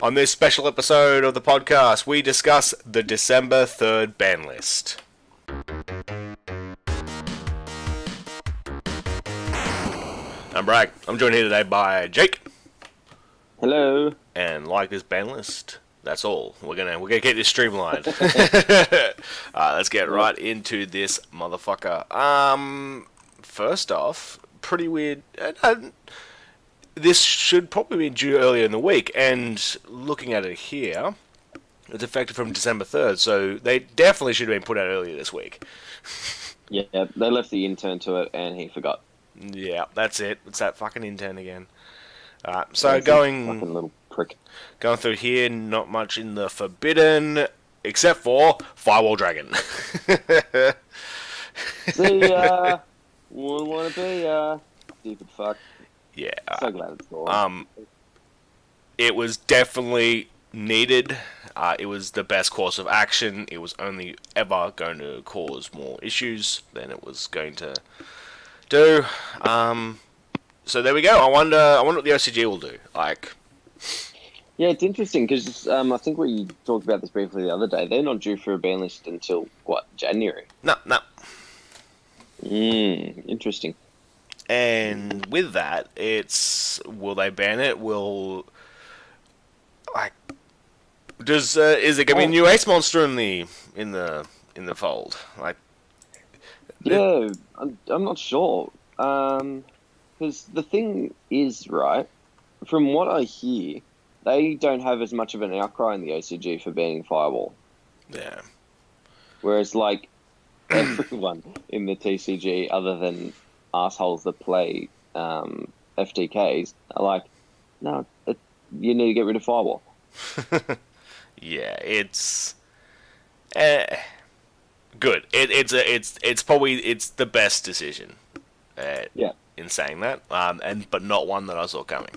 On this special episode of the podcast, we discuss the December 3rd ban list. I'm Bragg. I'm joined here today by Jake. Hello. And like this ban list, that's all. We're gonna get this streamlined. Let's get right into this motherfucker. First off, pretty weird. This should probably be due earlier in the week, and looking at it here, it's effective from December 3rd, so they definitely should have been put out earlier this week. Yeah, they left the intern to it, and he forgot. Yeah, that's it. It's that fucking intern again. Fucking little prick. Going through here, not much in the forbidden, except for Firewall Dragon. See, wouldn't want to be, stupid fuck. Yeah. So glad it's gone. It was definitely needed. It was the best course of action. It was only ever going to cause more issues than it was going to do. So there we go. I wonder what the OCG will do. Yeah, it's interesting because I think we talked about this briefly the other day. They're not due for a ban list until January? No. Interesting. And with that, will they ban it? Is it gonna be a new ace monster in the fold? Yeah, I'm not sure. Because the thing is, right, from what I hear, they don't have as much of an outcry in the OCG for banning Firewall. Yeah. Whereas, everyone in the TCG, other than assholes that play FTKs, are like, no, you need to get rid of Firewall. Yeah, it's good. It's probably the best decision. In saying that, but not one that I saw coming.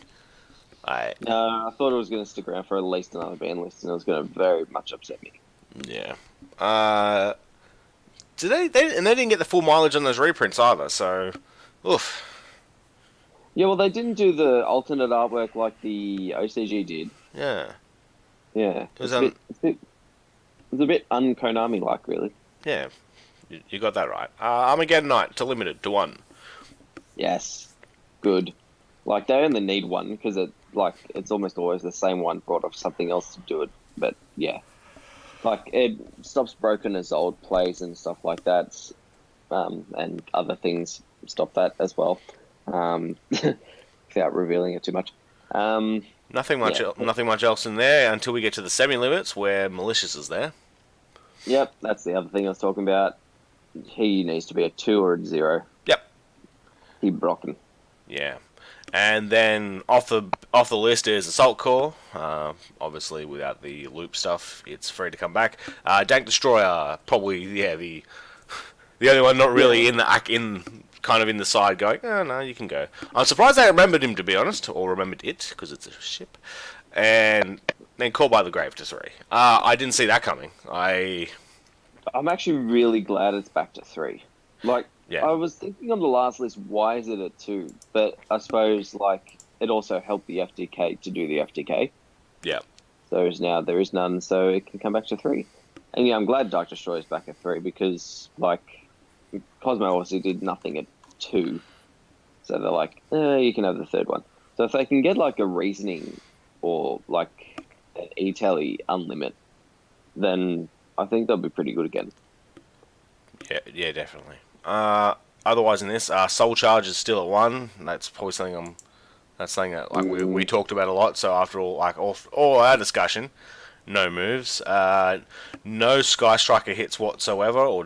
No, I thought it was going to stick around for at least another ban list, and it was going to very much upset me. Yeah. They didn't get the full mileage on those reprints either, so oof. Yeah, well, they didn't do the alternate artwork like the OCG did. Yeah. Yeah. It was a bit un-Konami-like, really. Yeah. You got that right. Armageddon Knight to limited to 1. Yes. Good. They only need 1 because it's almost always the same one brought off something else to do it. But yeah. It stops broken as old plays and stuff like that. And other things stop that as well. Without revealing it too much. Nothing much else in there until we get to the semi-limits where Malicious is there. Yep, that's the other thing I was talking about. He needs to be a 2 or a 0. Yep. He broken. Yeah. And then off the list is Assault Core. Obviously, without the loop stuff, it's free to come back. Dank Destroyer, probably the only one not really in the side going. Oh no, you can go. I'm surprised they remembered him, to be honest, or remembered it because it's a ship. And then Call by the Grave to 3. I didn't see that coming. I'm actually really glad it's back to 3. Yeah. I was thinking on the last list, why is it at 2? But I suppose, it also helped the FTK to do the FTK. Yeah. So now there is none, so it can come back to 3. And yeah, I'm glad Dark Destroyer is back at 3 because, Cosmo obviously did nothing at 2. So they're like, you can have the 3rd one. So if they can get, a reasoning or, an E-Tally unlimit, then I think they'll be pretty good again. Yeah, definitely. Otherwise in this, Soul Charge is still at 1. That's probably something that we talked about a lot. So after all our discussion, no moves, no Sky Striker hits whatsoever, or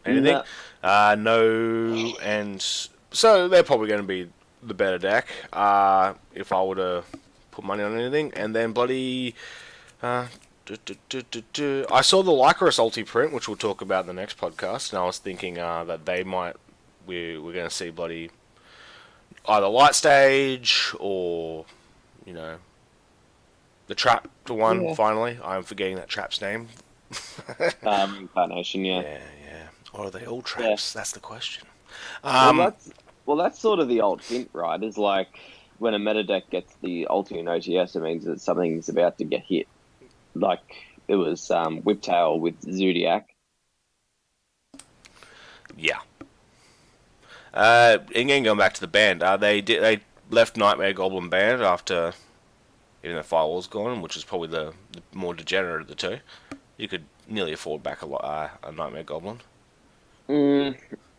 anything. No, and so they're probably going to be the better deck. If I were to put money on anything, and then bloody. I saw the Lycoris ulti print, which we'll talk about in the next podcast, and I was thinking that we're going to see bloody either Light Stage or, the Trap to 1, yeah. Finally. I'm forgetting that Trap's name. Incarnation, yeah. Yeah. Or are they all traps? Yeah. That's the question. Well, that's sort of the old hint, right? Is when a meta deck gets the ulti and OTS, it means that something's about to get hit. Like it was Whiptail with Zodiac. Yeah. Again, going back to the band, they left Nightmare Goblin banned after, even though Firewall's gone, which is probably the more degenerate of the two. You could nearly afford back a Nightmare Goblin.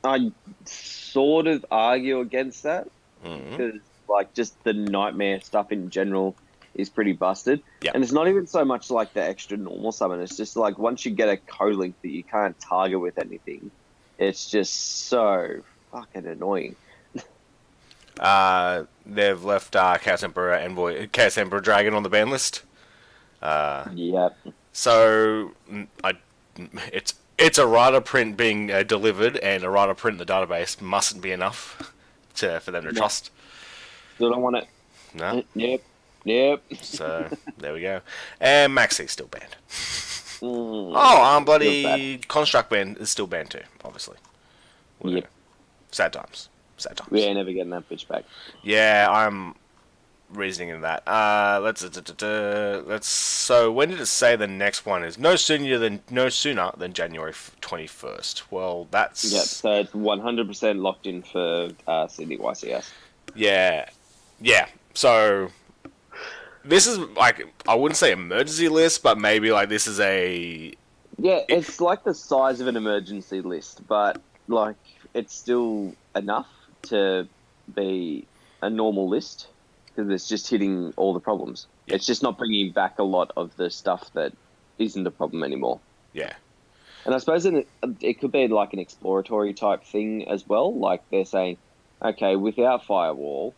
I sort of argue against that because, like, just the Nightmare stuff in general is pretty busted. Yep. And it's not even so much like the extra normal summon. It's just like once you get a co-link that you can't target with anything, it's just so fucking annoying. They've left Chaos Emperor Dragon on the ban list. Yep. So it's a errata print being delivered, and errata print in the database mustn't be enough for them to trust. Still don't want it. No. Yep. So there we go. And Maxi's still banned. Bloody Construct Band is still banned too, obviously. Yep. Sad times. We ain't never getting that bitch back. Yeah, I'm reasoning in that. Let's. So when did it say the next one is? No sooner than January 21st. Well, that's. Yeah, so it's 100% locked in for Sydney YCS. Yeah. So this is like, I wouldn't say emergency list, but maybe like this is a. Yeah, it's like the size of an emergency list, but like it's still enough to be a normal list because it's just hitting all the problems. Yeah. It's just not bringing back a lot of the stuff that isn't a problem anymore. Yeah. And I suppose it could be like an exploratory type thing as well. Like they're saying, okay, without Firewall,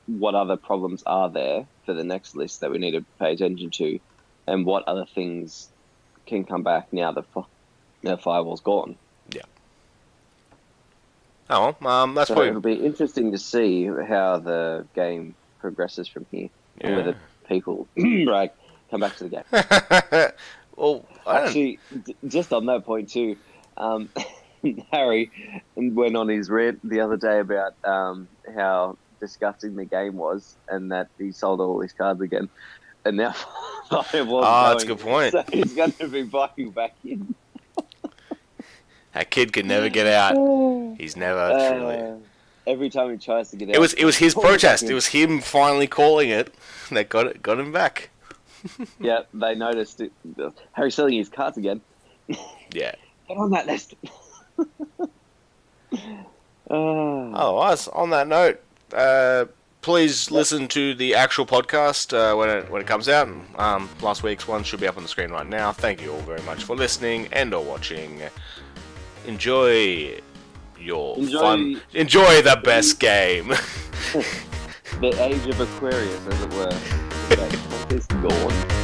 what other problems are there for the next list that we need to pay attention to, and what other things can come back now that Firewall's gone. Yeah. Oh, that's so probably. It'll be interesting to see how the game progresses from here, and whether people Bragg come back to the game. Well, actually, just on that point too, Harry went on his rant the other day about how disgusting the game was, and that he sold all his cards again, and now Firewall's that's a good point. So he's going to be buying back in. That kid can never get out. He's never truly. Every time he tries to get out, It was his protest. It was him finally calling it that got him back. Yeah, they noticed it. Harry's selling his cards again. Yeah. Get on that list. Otherwise, on that note, please listen to the actual podcast when it comes out. Last week's one should be up on the screen right now. Thank you all very much for listening and or watching. Enjoy fun. Enjoy the best game. The age of Aquarius, as it were. It's gone.